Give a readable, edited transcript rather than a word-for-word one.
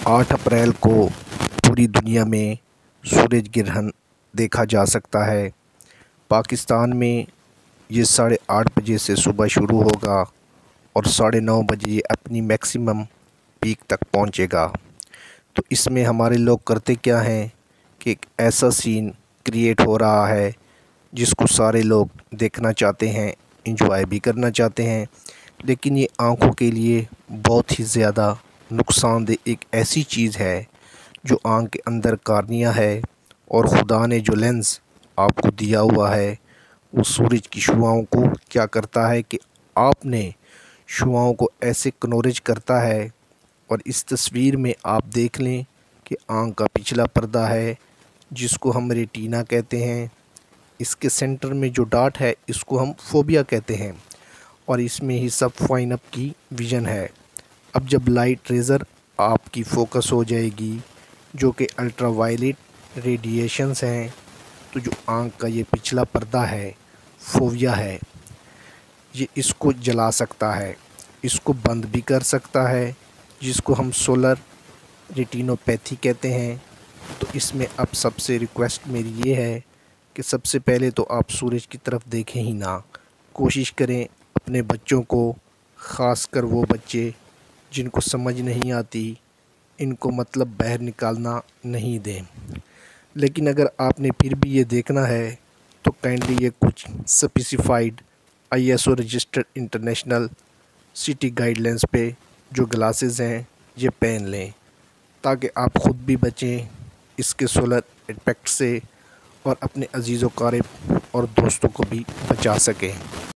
8 April کو پوری دنیا میں سورج گرہن دیکھا جا سکتا ہے۔ پاکستان میں یہ 8:30 بجے سے صبح شروع ہوگا اور 9:30 بجے یہ اپنی میکسیمم پیک تک پہنچے گا۔ تو اس میں ہمارے لوگ کرتے کیا ہیں کہ ایک ایسا سین کریٹ ہو رہا ہے جس کو سارے لوگ دیکھنا چاہتے ہیں، انجوائے بھی کرنا چاہتے ہیں، لیکن یہ آنکھوں کے لیے بہت ہی زیادہ نقصان دہ ایک ایسی چیز ہے جو آنکھ کے اندر کارنیا ہے، اور خدا نے جو لینس آپ کو دیا ہوا ہے وہ سورج کی شعاؤں کو کیا کرتا ہے کہ آپ نے شعاؤں کو ایسے کنورج کرتا ہے، اور اس تصویر میں آپ دیکھ لیں کہ آنکھ کا پچھلا پردہ ہے جس کو ہم ریٹینا کہتے ہیں، اس کے سینٹر میں جو ڈاٹ ہے اس کو ہم فوبیا کہتے ہیں، اور اس میں ہی سب فائن اپ کی ویژن ہے۔ اب جب لائٹ ریزر آپ کی فوکس ہو جائے گی جو کہ الٹرا وائلیٹ ریڈیشنز ہیں، تو جو آنکھ کا یہ پچھلا پردہ ہے، فوبیا ہے، یہ اس کو جلا سکتا ہے، اس کو بند بھی کر سکتا ہے، جس کو ہم سولر ریٹینوپیتھی کہتے ہیں۔ تو اس میں اب سب سے ریکویسٹ میری یہ ہے کہ سب سے پہلے تو آپ سورج کی طرف دیکھیں ہی نہ، کوشش کریں اپنے بچوں کو، خاص کر وہ بچے جن کو سمجھ نہیں آتی، ان کو مطلب باہر نکالنا نہیں دیں۔ لیکن اگر آپ نے پھر بھی یہ دیکھنا ہے تو کائنڈلی یہ کچھ specified ISO registered international city guide lines پہ جو گلاسز ہیں یہ پہن لیں، تاکہ آپ خود بھی بچیں اس کے سولر امپیکٹ سے، اور اپنے عزیز و اقارب اور دوستوں کو بھی بچا سکیں۔